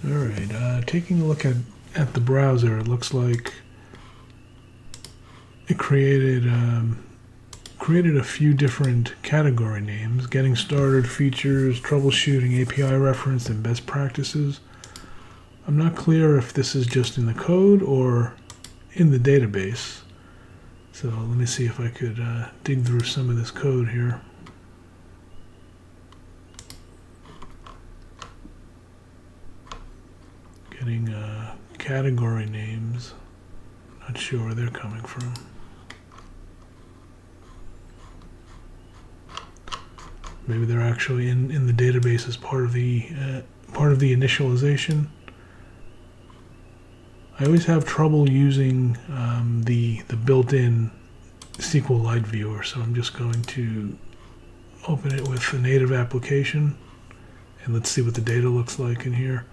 Alright, taking a look at the browser, it looks like it created a few different category names: getting started, features, troubleshooting, API reference, and best practices. I'm not clear if this is just in the code or in the database. So let me see if I could dig through some of this code here. Getting category names. Not sure where they're coming from. Maybe they're actually in the database as part of the initialization. I always have trouble using the built-in SQLite viewer, so I'm just going to open it with a native application, and let's see what the data looks like in here.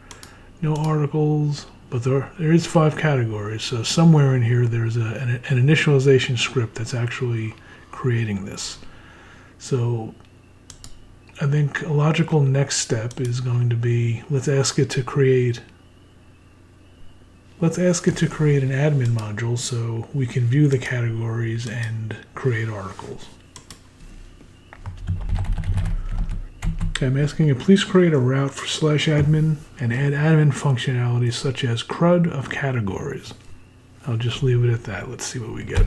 No articles, but there is 5 categories, so somewhere in here there's an initialization script that's actually creating this. So I think a logical next step is going to be, let's ask it to create an admin module so we can view the categories and create articles. Okay, I'm asking it, please create a route for /admin and add admin functionalities such as CRUD of categories. I'll just leave it at that. Let's see what we get.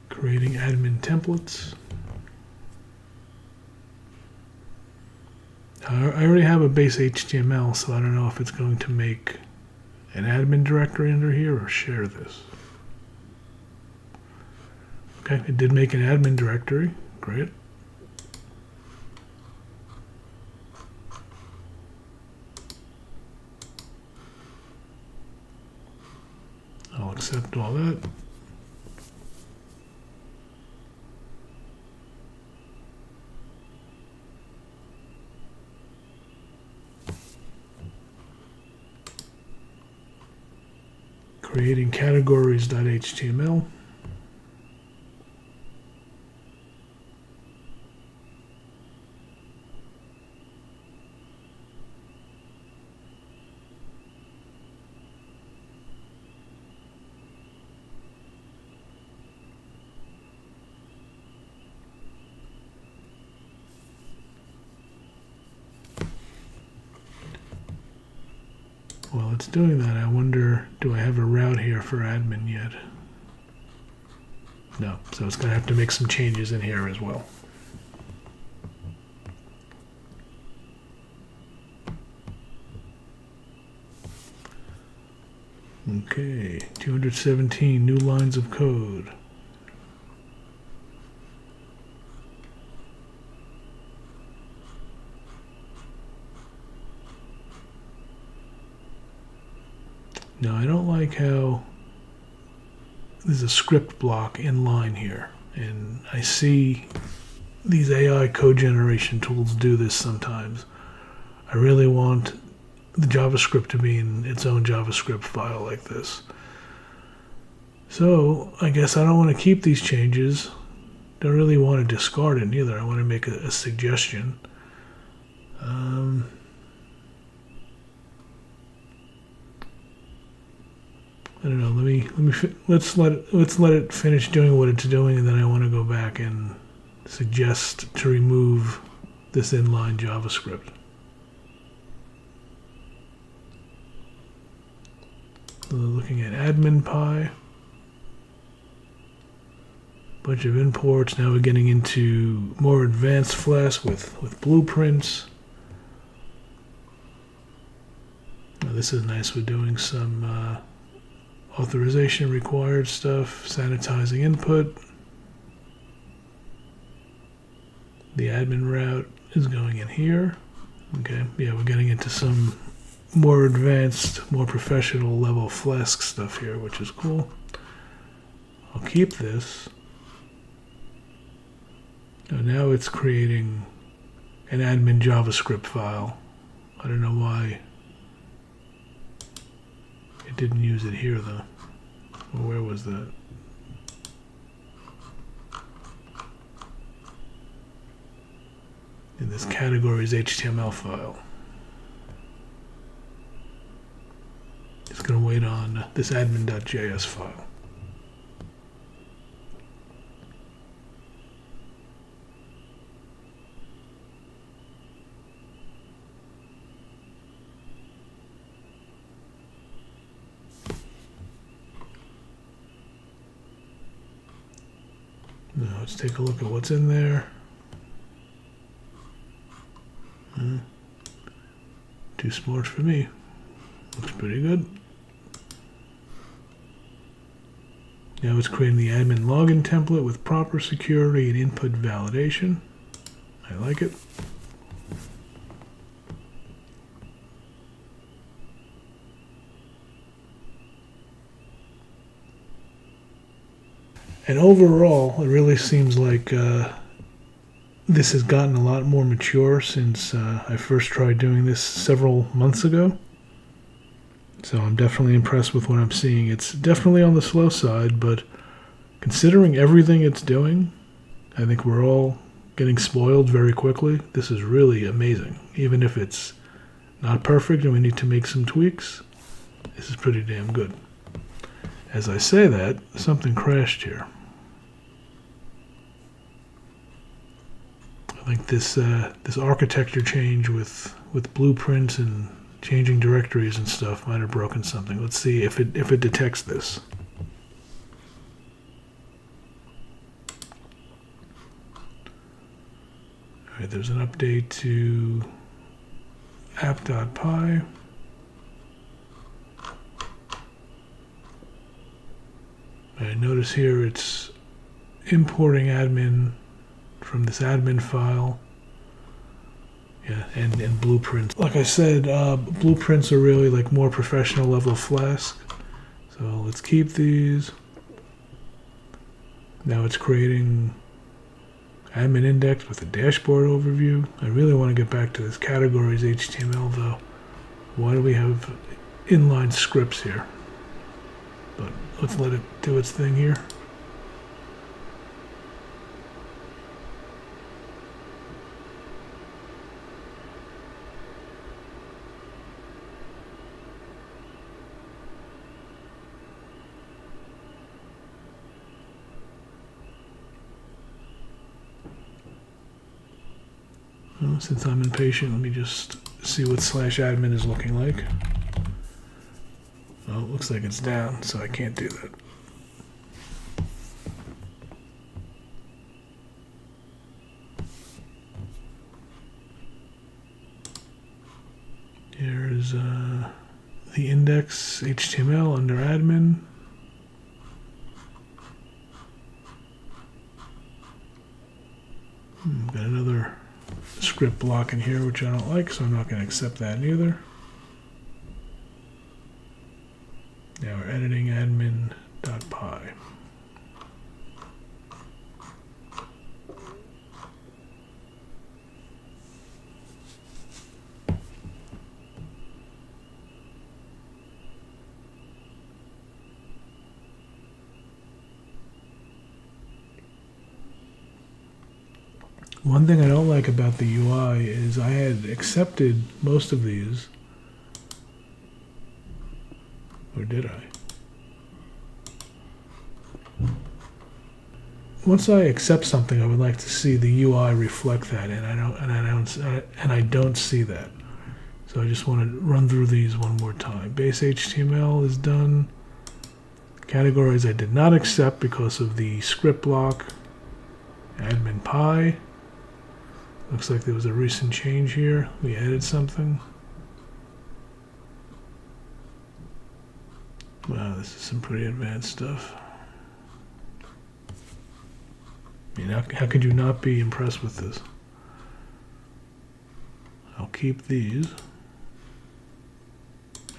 Creating admin templates. I already have a base HTML, so I don't know if it's going to make an admin directory under here or share this. Okay, it did make an admin directory. Great. I'll accept all that. Creating categories.html. While it's doing that, I wonder, do I have a route here for admin yet? No, so it's going to have to make some changes in here as well. Okay, 217 new lines of code. Now, I don't like how there's a script block in line here, and I see these AI code generation tools do this sometimes. I really want the JavaScript to be in its own JavaScript file like this. So I guess I don't want to keep these changes. Don't really want to discard it either. I want to make a suggestion. I don't know. Let's let it finish doing what it's doing, and then I want to go back and suggest to remove this inline JavaScript. Looking at admin py, bunch of imports. Now we're getting into more advanced Flask with blueprints. Now this is nice. We're doing some authorization required stuff, sanitizing input. The admin route is going in here. Okay, yeah, we're getting into some more advanced, more professional level Flask stuff here, which is cool. I'll keep this. Now it's creating an admin JavaScript file. I don't know why it didn't use it here though. Well, where was that? in this categories HTML file. It's going to wait on this admin.js file. Now let's take a look at what's in there. Too smart for me. Looks pretty good. Now it's creating the admin login template with proper security and input validation. I like it. And overall, it really seems like this has gotten a lot more mature since I first tried doing this several months ago. So I'm definitely impressed with what I'm seeing. It's definitely on the slow side, but considering everything it's doing, I think we're all getting spoiled very quickly. This is really amazing. Even if it's not perfect and we need to make some tweaks, this is pretty damn good. As I say that, something crashed here. I think this architecture change with blueprints and changing directories and stuff might have broken something. Let's see if it detects this. All right, there's an update to app.py. I notice here it's importing admin from this admin file. Yeah, and blueprints. Like I said, blueprints are really like more professional level Flask. So let's keep these. Now it's creating admin index with a dashboard overview. I really want to get back to this categories HTML though. Why do we have inline scripts here? But let's let it do its thing here. Well, since I'm impatient, let me just see what /admin is looking like. Oh, it looks like it's down, so I can't do that. Here's the index HTML under admin. Got another script block in here, which I don't like, so I'm not going to accept that either. Now we're editing admin.py. One thing I don't like about the UI is I had accepted most of these. Or did I? Once I accept something, I would like to see the UI reflect that, and I don't see that. So I just want to run through these one more time. Base HTML is done. Categories I did not accept because of the script block. Admin py. Looks like there was a recent change here. We added something. Wow, this is some pretty advanced stuff. I mean, how could you not be impressed with this? I'll keep these.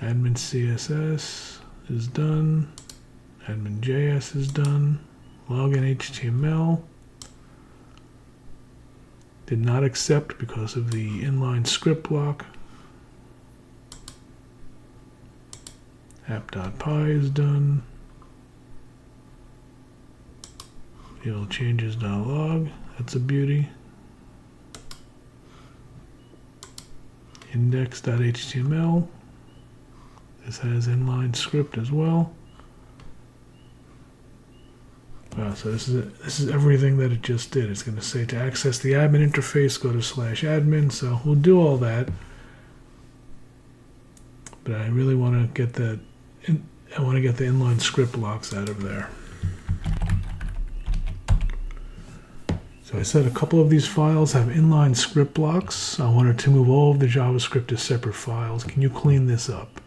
Admin CSS is done. Admin JS is done. Login HTML. Did not accept because of the inline script block. App.py is done. Field changes.log. That's a beauty. index.html. This has inline script as well. Wow, so this is everything that it just did. It's going to say to access the admin interface, go to /admin. So we'll do all that. But I really want to get that. I want to get the inline script blocks out of there. So I said a couple of these files have inline script blocks. I wanted to move all of the JavaScript to separate files. Can you clean this up?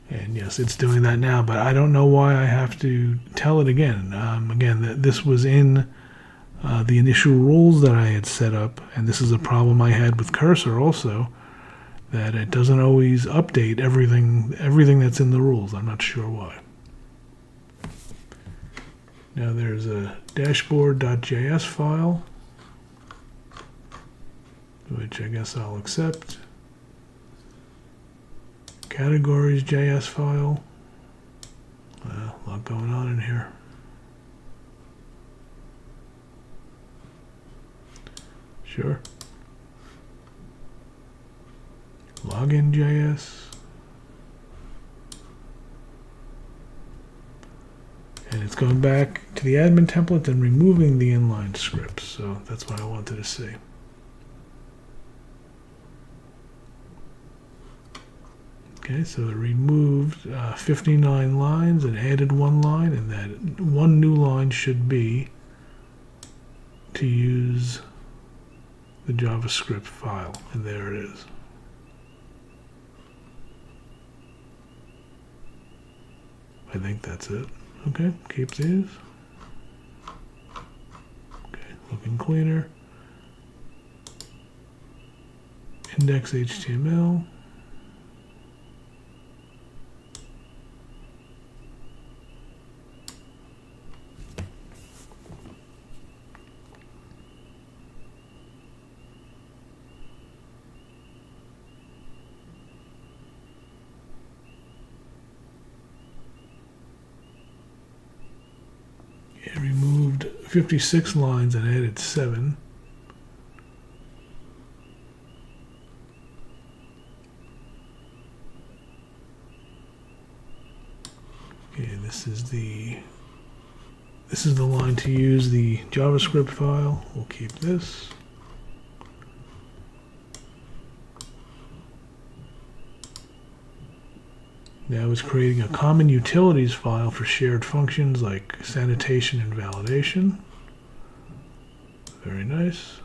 And yes, it's doing that now, but I don't know why I have to tell it again. Again, this was in the initial rules that I had set up, and this is a problem I had with Cursor also, that it doesn't always update everything that's in the rules. I'm not sure why. Now there's a dashboard.js file, which I guess I'll accept. Categories.js file. A lot going on in here. Sure. Login.js. And it's going back to the admin template and removing the inline scripts. So that's what I wanted to see. Okay, so it removed 59 lines and added one line, and that one new line should be to use the JavaScript file, and there it is. I think that's it. Okay, keep these. Okay, looking cleaner. Index.html. It removed 56 lines and added 7. Okay, this is the line to use the JavaScript file. We'll keep this. Now it's creating a common utilities file for shared functions like sanitation and validation. Very nice.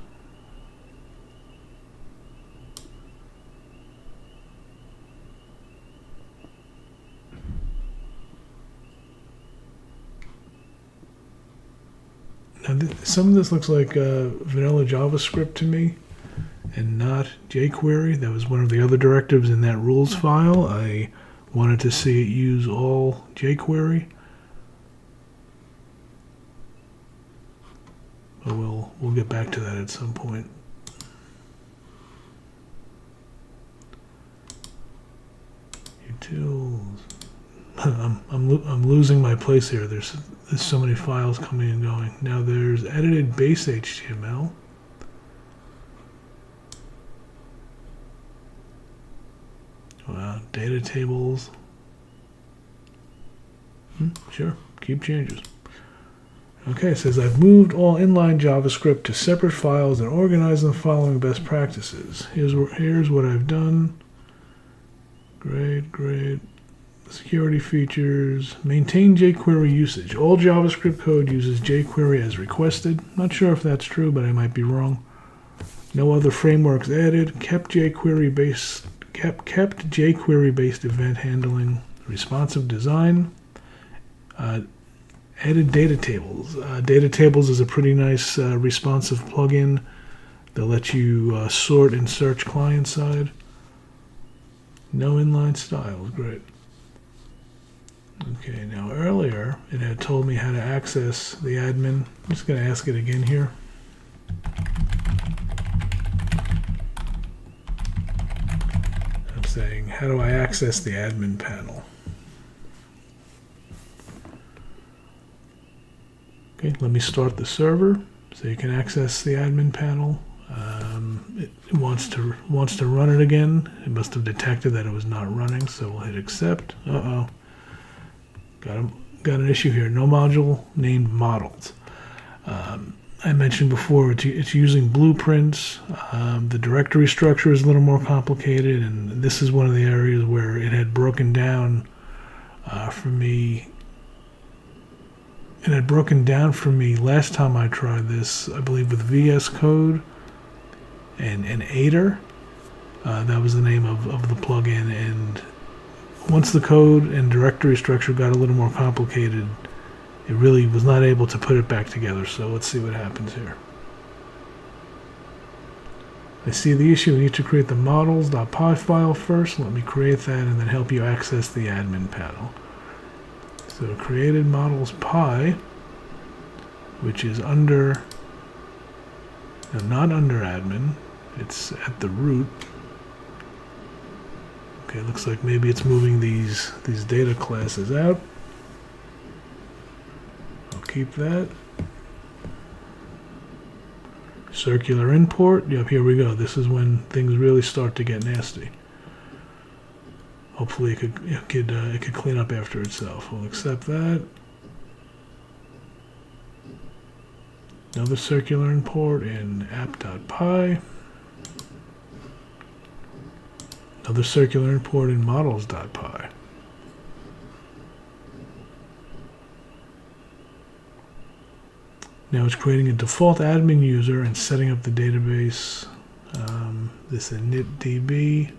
Now some of this looks like vanilla JavaScript to me, and not jQuery. That was one of the other directives in that rules file. I wanted to see it use all jQuery. But we'll get back to that at some point. Utils. I'm losing my place here. There's so many files coming and going. Now there's edited base HTML. Wow, data tables. Sure, keep changes. Okay, it says I've moved all inline JavaScript to separate files and organized them following best practices. Here's what I've done. Great. Security features. Maintain jQuery usage. All JavaScript code uses jQuery as requested. Not sure if that's true, but I might be wrong. No other frameworks added. Kept jQuery-based event handling. Responsive design. Added data tables. Data tables is a pretty nice responsive plugin that lets you sort and search client side. No inline styles. Great. Okay, now earlier it had told me how to access the admin. I'm just going to ask it again here. I'm saying, how do I access the admin panel? Okay, let me start the server so you can access the admin panel. It wants to run it again. It must have detected that it was not running, so we'll hit accept. Got an issue here. No module named models. I mentioned before it's using blueprints. The directory structure is a little more complicated, and this is one of the areas where it had broken down for me. It had broken down for me last time I tried this, I believe with VS Code and Aider. That was the name of the plugin, and once the code and directory structure got a little more complicated, it really was not able to put it back together. So let's see what happens here. I see the issue. We need to create the models.py file first. Let me create that and then help you access the admin panel. So created models.py, which is under, no, not under admin. It's at the root. Okay, looks like maybe it's moving these data classes out. I'll keep that. Circular import. Yep, here we go. This is when things really start to get nasty. Hopefully it could clean up after itself. We'll accept that. Another circular import in app.py. Another circular import in models.py. Now it's creating a default admin user and setting up the database. This initdb.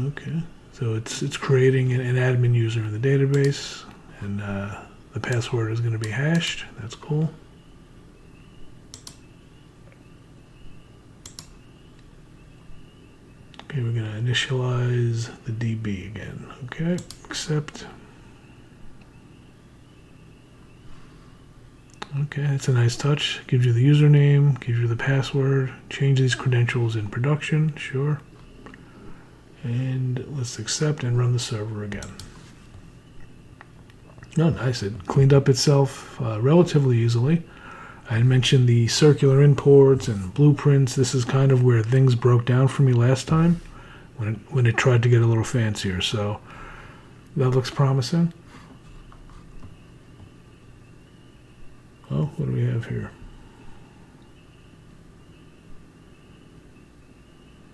Okay, so it's creating an admin user in the database, and the password is going to be hashed. That's cool. Okay, we're going to initialize the DB again. Okay, accept. Okay, that's a nice touch. Gives you the username, gives you the password. Change these credentials in production, sure. And let's accept and run the server again. Oh, nice. It cleaned up itself relatively easily. I mentioned the circular imports and blueprints. This is kind of where things broke down for me last time when it tried to get a little fancier. So that looks promising. Oh, what do we have here?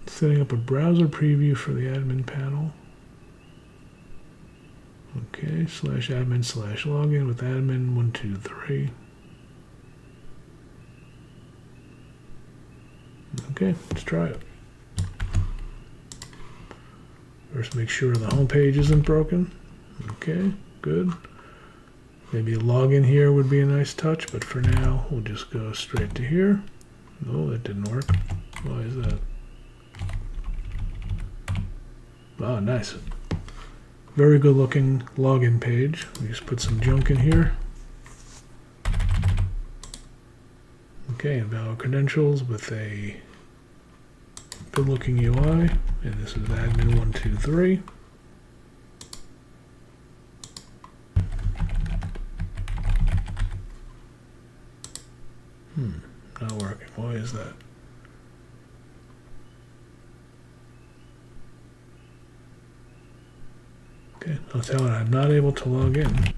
Setting up a browser preview for the admin panel. Okay, /admin/login with admin123. Okay, let's try it. First, make sure the home page isn't broken. Okay, good. Maybe a login here would be a nice touch, but for now, we'll just go straight to here. No, that didn't work. Why is that? Oh, nice. Very good looking login page. We just put some junk in here. Okay, invalid credentials with a good looking UI. And this is admin123. Not working. Why is that? Okay, I'll tell it I'm not able to log in.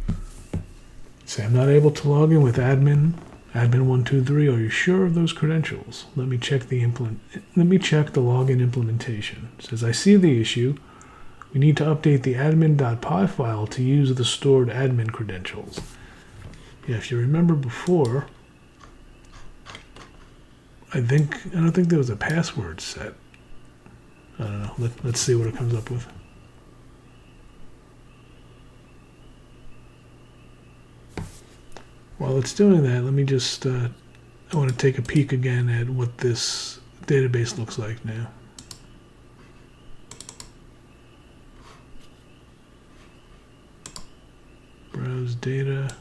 Say I'm not able to log in with admin123. Are you sure of those credentials? Let me check the login implementation. It says I see the issue. We need to update the admin.py file to use the stored admin credentials. Yeah, if you remember before, I don't think there was a password set. I don't know. Let's see what it comes up with. While it's doing that, let me just, I want to take a peek again at what this database looks like now. Browse data.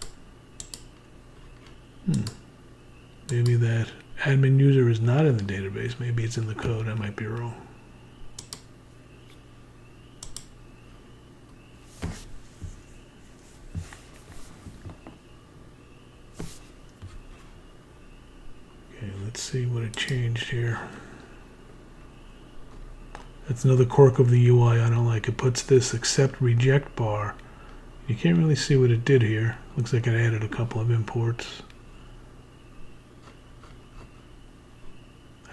Maybe that admin user is not in the database. Maybe it's in the code. I might be wrong. see what it changed here. That's another quirk of the UI I don't like. It puts this accept reject bar. You can't really see what it did here. Looks like it added a couple of imports.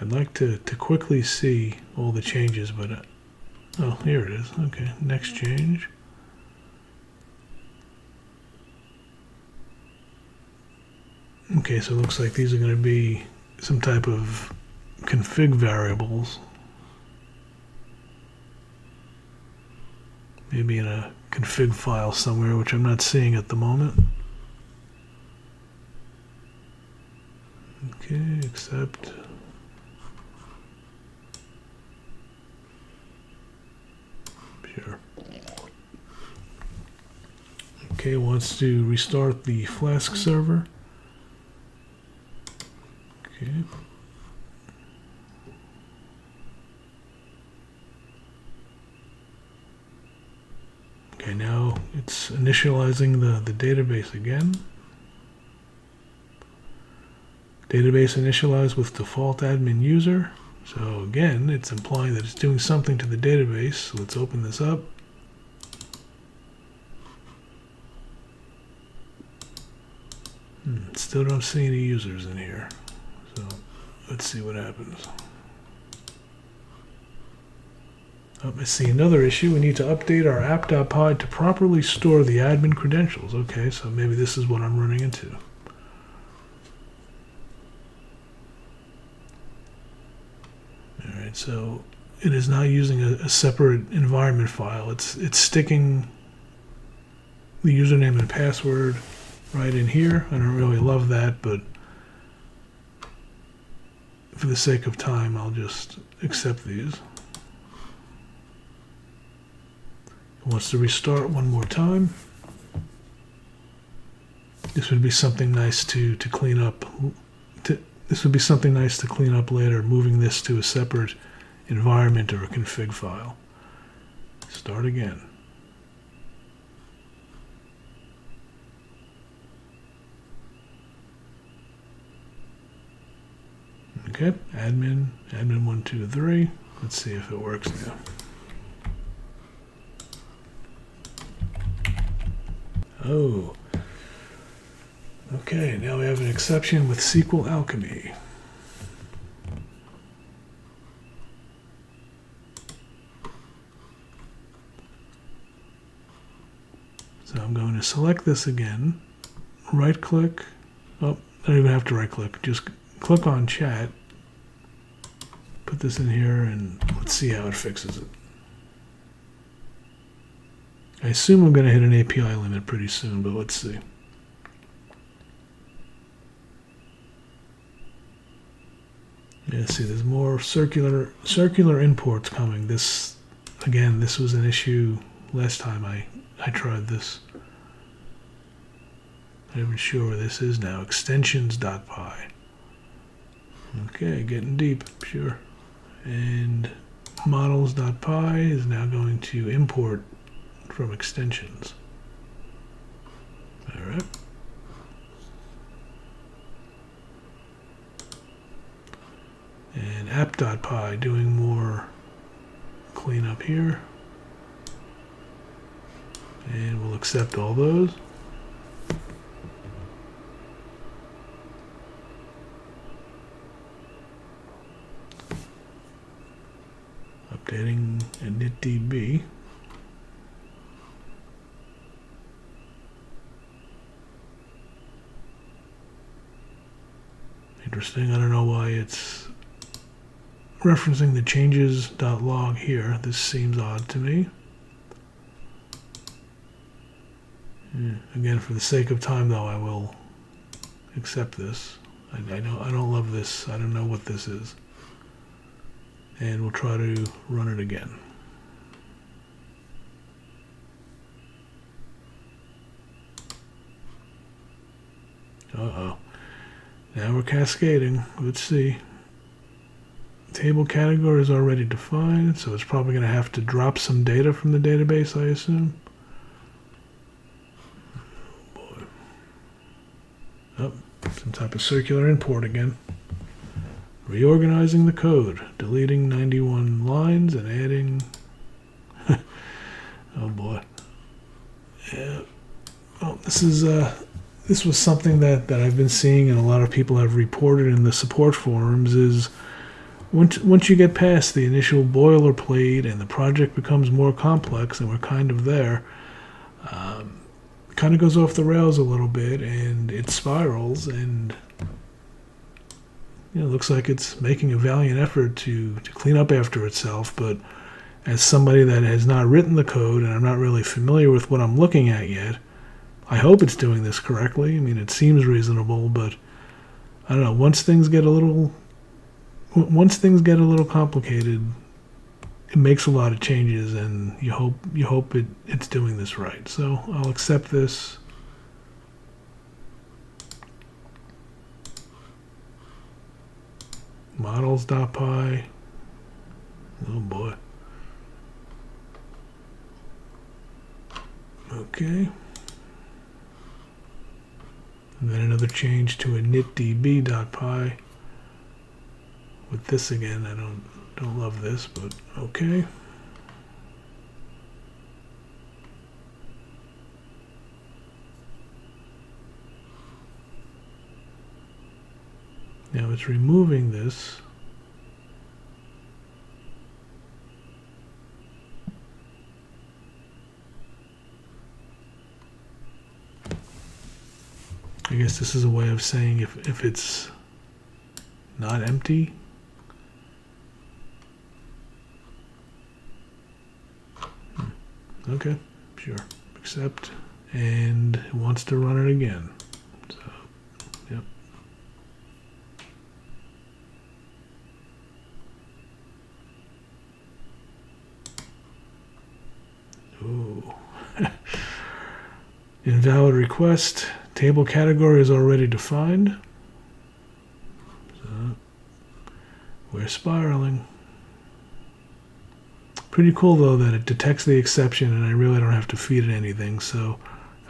I'd like to quickly see all the changes, but oh, here it is. Okay, next change. Okay, so it looks like these are going to be some type of config variables. Maybe in a config file somewhere, which I'm not seeing at the moment. Okay, accept. Sure. Okay, wants to restart the Flask server. Okay. Okay, now it's initializing the database again. Database initialized with default admin user. So again, it's implying that it's doing something to the database. So let's open this up. Still don't see any users in here. So let's see what happens. Oh, I see another issue. We need to update our app.pod to properly store the admin credentials. Okay, so maybe this is what I'm running into. Alright, so it is not using a separate environment file. It's sticking the username and password right in here. I don't really love that, but for the sake of time, I'll just accept these. It wants to restart one more time. This would be something nice to clean up. This would be something nice to clean up later, moving this to a separate environment or a config file. Start again. Okay, admin 1, 2, 3. Let's see if it works now. Oh. Okay, now we have an exception with SQL Alchemy. So I'm going to select this again, right click. Oh, I don't even have to right click, just click on chat, put this in here, and let's see how it fixes it. I assume I'm going to hit an API limit pretty soon, but let's see. Yeah, see, there's more circular imports coming. This, again, this was an issue last time I tried this. I'm not even sure where this is now. Extensions.py. Okay, getting deep, sure. And models.py is now going to import from extensions. All right. And app.py doing more cleanup here. And we'll accept all those. Updating initdb. Interesting. I don't know why it's referencing the changes.log here. This seems odd to me. Again, for the sake of time, though, I will accept this. I don't love this. I don't know what this is. And we'll try to run it again. Uh-oh. Now we're cascading. Let's see. Table category is already defined, so it's probably going to have to drop some data from the database, I assume. Oh, boy. Oh, some type of circular import again. Reorganizing the code, deleting 91 lines and adding... oh boy. Yeah. Well, this was something that I've been seeing and a lot of people have reported in the support forums is once you get past the initial boilerplate and the project becomes more complex, and we're kind of there, kind of goes off the rails a little bit and it spirals, and it looks like it's making a valiant effort to clean up after itself. But as somebody that has not written the code and I'm not really familiar with what I'm looking at yet, I hope it's doing this correctly. I mean, it seems reasonable, but I don't know. Once things get a little complicated, it makes a lot of changes, and you hope it's doing this right. So I'll accept this. Models.py. Oh boy. Okay. And then another change to initdb.py. With this again, I don't love this, but okay. Now it's removing this. I guess this is a way of saying if it's not empty. Okay, sure. Accept, and it wants to run it again. So, yep. Ooh. Invalid request. Table category is already defined. So, we're spiraling. Pretty cool though that it detects the exception and I really don't have to feed it anything, so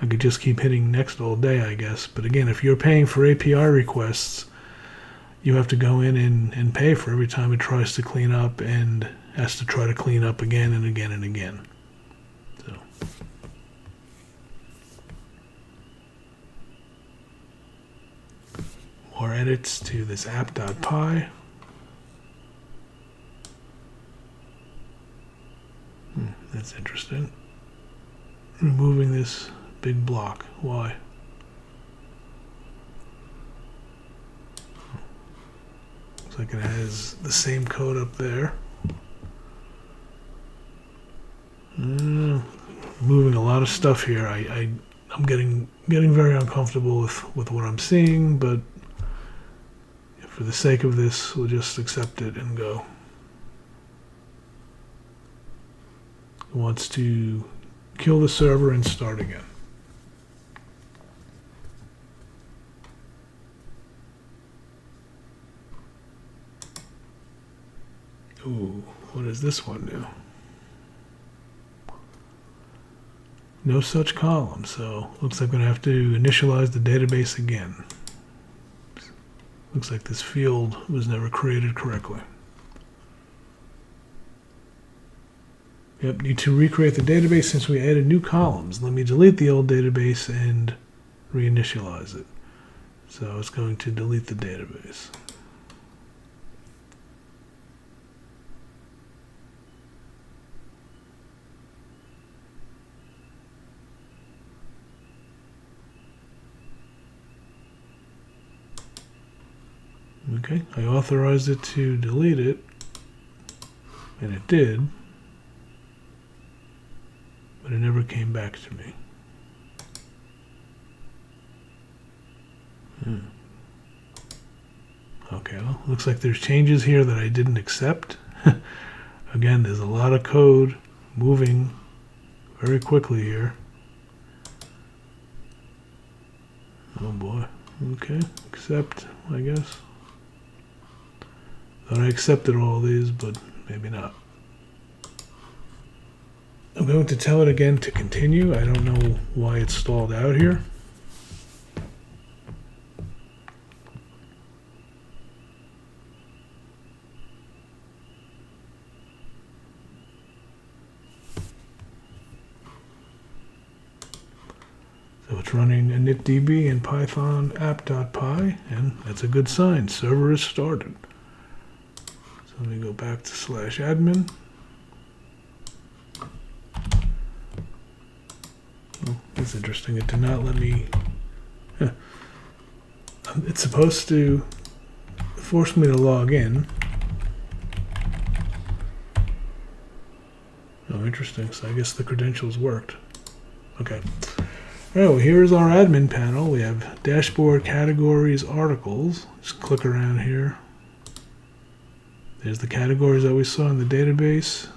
I could just keep hitting next all day, I guess. But again, if you're paying for API requests, you have to go in and pay for every time it tries to clean up and has to try to clean up again and again and again. So. More edits to this app.py. That's interesting. Removing this big block. Why? Looks like it has the same code up there. Moving a lot of stuff here. I'm getting very uncomfortable with what I'm seeing, but for the sake of this, we'll just accept it and go. Wants to kill the server and start again. Ooh, what does this one do? No such column, so looks like I'm going to have to initialize the database again. Looks like this field was never created correctly. Yep, need to recreate the database since we added new columns. Let me delete the old database and reinitialize it. So it's going to delete the database. Okay, I authorized it to delete it, and it did. But it never came back to me. Okay, well, looks like there's changes here that I didn't accept. Again, there's a lot of code moving very quickly here. Oh boy. Okay, accept, I guess. Thought I accepted all these, but maybe not. I'm going to tell it again to continue. I don't know why it's stalled out here. it's running initdb and python app.py, and that's a good sign. Server is started. So let me go back to /admin. Oh, that's interesting. It did not let me... It's supposed to force me to log in. Oh, interesting. So I guess the credentials worked. Okay. All right, well, here's our admin panel. We have dashboard, categories, articles. Just click around here. There's the categories that we saw in the database.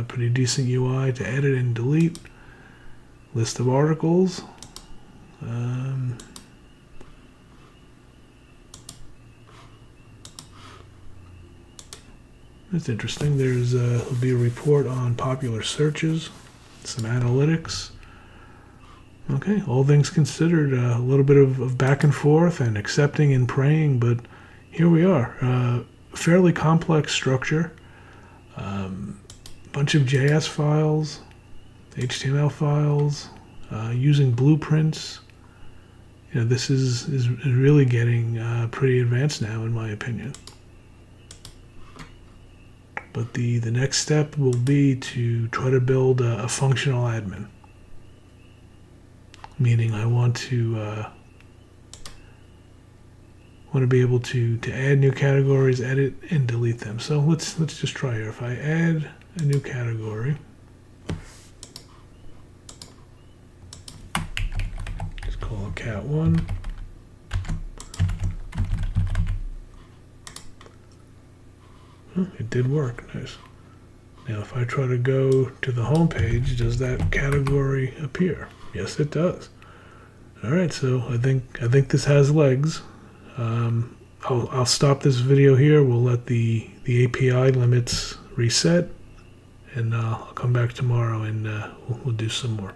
Pretty decent UI to edit and delete. List of articles. That's interesting. There'll be a report on popular searches, some analytics. Okay, all things considered, a little bit of back and forth and accepting and praying, but here we are. Fairly complex structure. Bunch of JS files, HTML files, using blueprints. You know, this is really getting pretty advanced now, in my opinion. But the next step will be to try to build a functional admin. Meaning I want to be able to add new categories, edit, and delete them. So let's just try here. If I add a new category, just call it cat1. It did work. Nice. Now if I try to go to the home page, does that category appear? Yes, it does. All right, so I think this has legs. I'll stop this video here. We'll let the API limits reset, and I'll come back tomorrow and we'll do some more.